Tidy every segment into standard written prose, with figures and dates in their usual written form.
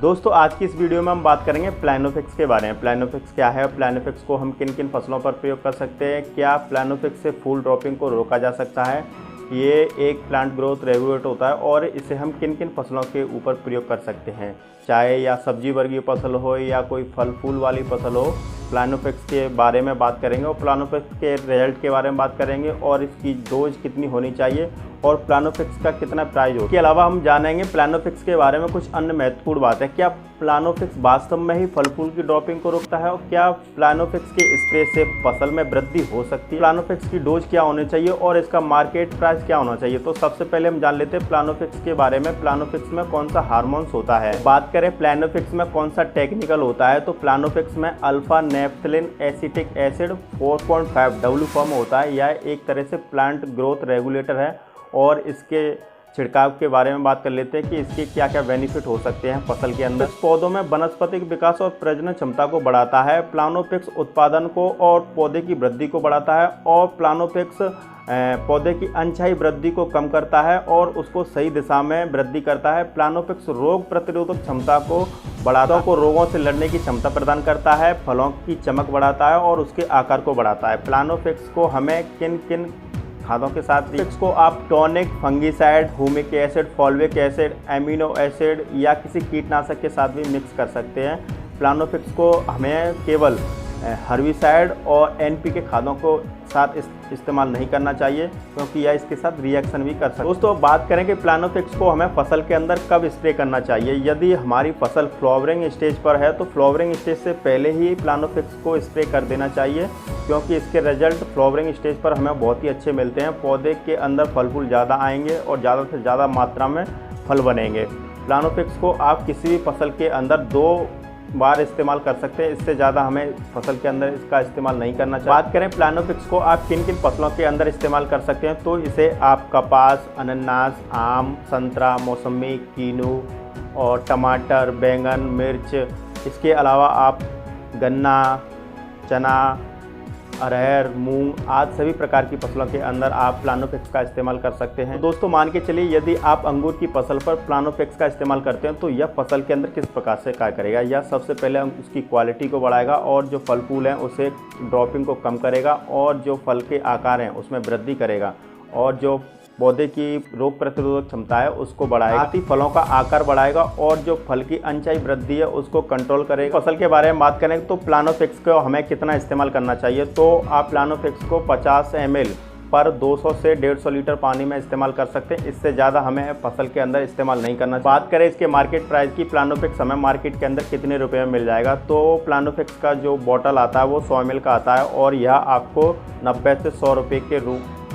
दोस्तों आज की इस वीडियो में हम बात करेंगे प्लानोफिक्स के बारे में। प्लानोफिक्स क्या है, प्लानोफिक्स को हम किन किन फसलों पर प्रयोग कर सकते हैं, क्या प्लानोफिक्स से फूल ड्रॉपिंग को रोका जा सकता है, ये एक प्लांट ग्रोथ रेगुलेटर होता है और इसे हम किन किन फसलों के ऊपर प्रयोग कर सकते हैं, चाहे या सब्जी वर्गीय फसल हो या कोई फल फूल वाली फसल हो। प्लानोफिक्स के बारे में बात करेंगे और प्लानोफिक्स के रिजल्ट के बारे में बात करेंगे और इसकी डोज कितनी होनी चाहिए और प्लानोफिक्स का कितना प्राइस हो। इसके अलावा हम जानेंगे प्लानोफिक्स के बारे में कुछ अन्य महत्वपूर्ण बात है। क्या प्लानोफिक्स वास्तव में ही फल फूल की ड्रॉपिंग को रोकता है और क्या प्लानोफिक्स के स्प्रे से फसल में वृद्धि हो सकती है, प्लानोफिक्स की डोज क्या होनी चाहिए और इसका मार्केट प्राइस क्या होना चाहिए। तो सबसे पहले हम जान लेते हैं प्लानोफिक्स के बारे में। प्लानोफिक्स में कौन सा हार्मोन्स होता है। बात करें प्लानोफिक्स में कौन सा टेक्निकल होता है, तो प्लानोफिक्स में alpha naphthalene acetic acid 4.5 W form होता है। यह एक तरह से प्लांट ग्रोथ रेगुलेटर है और इसके छिड़काव के बारे में बात कर लेते हैं कि इसके क्या क्या बेनिफिट हो सकते हैं फसल के अंदर। पौधों में वनस्पतिक विकास और प्रजनन क्षमता को बढ़ाता है। प्लानोफिक्स उत्पादन को और पौधे की वृद्धि को बढ़ाता है और प्लानोफिक्स पौधे की अनचाही वृद्धि को कम करता है और उसको सही दिशा में वृद्धि करता है। प्लानोफिक्स रोग प्रतिरोधक क्षमता को बढ़ाता है, को रोगों से लड़ने की क्षमता प्रदान करता है, फलों की चमक बढ़ाता है और उसके आकार को बढ़ाता है। प्लानोफिक्स को हमें किन किन खादों के साथ, इसको आप tonic, fungicide, humic acid, fulvic acid, amino acid या किसी कीटनाशक के साथ भी मिक्स कर सकते हैं। प्लानोफिक्स को हमें केवल हर्बिसाइड और एनपीके खादों को साथ इस्तेमाल नहीं करना चाहिए क्योंकि यह इसके साथ रिएक्शन भी कर सकता है। दोस्तों बात करें कि प्लानोफिक्स को हमें फसल के अंदर कब स्प्रे करना चाहिए। यदि हमारी फसल फ्लावरिंग स्टेज पर है तो फ्लावरिंग स्टेज से पहले ही प्लानोफिक्स को स्प्रे कर देना चाहिए क्योंकि इसके रिजल्ट फ्लावरिंग स्टेज पर हमें बहुत ही अच्छे मिलते हैं। पौधे के अंदर फल फूल ज़्यादा आएंगे और ज़्यादा से ज़्यादा मात्रा में फल बनेंगे। प्लानोफिक्स को आप किसी भी फसल के अंदर 2 बार इस्तेमाल कर सकते हैं, इससे ज़्यादा हमें फसल के अंदर इसका इस्तेमाल नहीं करना चाहिए। बात करें प्लानोफिक्स को आप किन किन फसलों के अंदर इस्तेमाल कर सकते हैं, तो इसे आप कपास, अनानास, आम, संतरा, मौसमी, कीनू और टमाटर, बैंगन, मिर्च, इसके अलावा आप गन्ना, चना, अरहर, मूंग आदि सभी प्रकार की फसलों के अंदर आप प्लानोफिक्स का इस्तेमाल कर सकते हैं। तो दोस्तों मान के चलिए यदि आप अंगूर की फसल पर प्लानोफिक्स का इस्तेमाल करते हैं तो यह फसल के अंदर किस प्रकार से कार्य करेगा। यह सबसे पहले उसकी क्वालिटी को बढ़ाएगा और जो फल फूल हैं उसे ड्रॉपिंग को कम करेगा और जो फल के आकार हैं उसमें वृद्धि करेगा और जो पौधे की रोग प्रतिरोधक क्षमता है उसको बढ़ाएगा, साथ ही फलों का आकार बढ़ाएगा और जो फल की अनचाही वृद्धि है उसको कंट्रोल करेगा। फसल के बारे में बात करें तो प्लानोफिक्स को हमें कितना इस्तेमाल करना चाहिए, तो आप प्लानोफिक्स को 50 ml पर 200 से 150 लीटर पानी में इस्तेमाल कर सकते हैं। इससे ज़्यादा हमें फसल के अंदर इस्तेमाल नहीं करना। बात करें इसके मार्केट प्राइस की, प्लानोफिक्स हमें मार्केट के अंदर कितने रुपए में मिल जाएगा, तो प्लानोफिक्स का जो बॉटल आता है वो 100 ml का आता है और यह आपको 90 से 100 रुपये के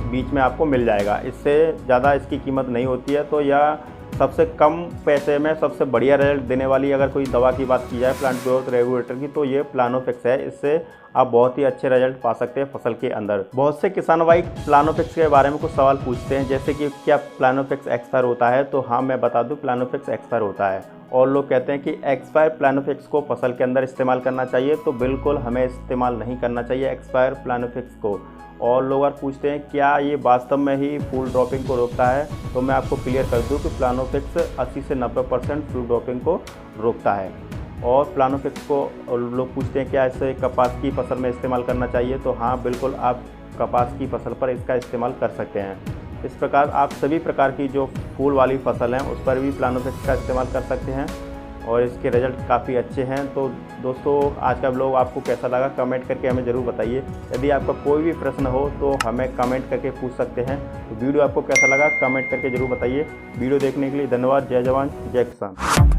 बीच में आपको मिल जाएगा। इससे ज़्यादा इसकी कीमत नहीं होती है। तो यह सबसे कम पैसे में सबसे बढ़िया रिजल्ट देने वाली अगर कोई दवा की बात की जाए प्लांट ग्रोथ रेगुलेटर की, तो ये प्लानोफिक्स है। इससे आप बहुत ही अच्छे रिजल्ट पा सकते हैं फसल के अंदर। बहुत से किसान भाई प्लानोफिक्स के बारे में कुछ सवाल पूछते हैं जैसे कि क्या प्लानोफिक्स एक्सपायर होता है, तो हाँ मैं बता दूं प्लानोफिक्स एक्सपायर होता है और लोग कहते हैं कि एक्सपायर प्लानोफिक्स को फसल के अंदर इस्तेमाल करना चाहिए, तो बिल्कुल हमें इस्तेमाल नहीं करना चाहिए एक्सपायर प्लानोफिक्स को। और लोग और पूछते हैं क्या ये वास्तव में ही फूल ड्रॉपिंग को रोकता है, तो मैं आपको क्लियर कर दूं कि प्लानोफिक्स 80 से 90% फूल ड्रॉपिंग को रोकता है। और प्लानोफिक्स को लोग पूछते हैं क्या इसे कपास की फसल में इस्तेमाल करना चाहिए, तो हाँ बिल्कुल आप कपास की फसल पर इसका इस्तेमाल कर सकते हैं। इस प्रकार आप सभी प्रकार की जो फूल वाली फसल हैं उस पर भी प्लानोफिक्स का इस्तेमाल कर सकते हैं और इसके रिजल्ट काफ़ी अच्छे हैं। तो दोस्तों आज का व्लॉग आपको कैसा लगा कमेंट करके हमें ज़रूर बताइए। यदि आपका कोई भी प्रश्न हो तो हमें कमेंट करके पूछ सकते हैं। तो वीडियो आपको कैसा लगा कमेंट करके ज़रूर बताइए। वीडियो देखने के लिए धन्यवाद। जय जवान जय किसान।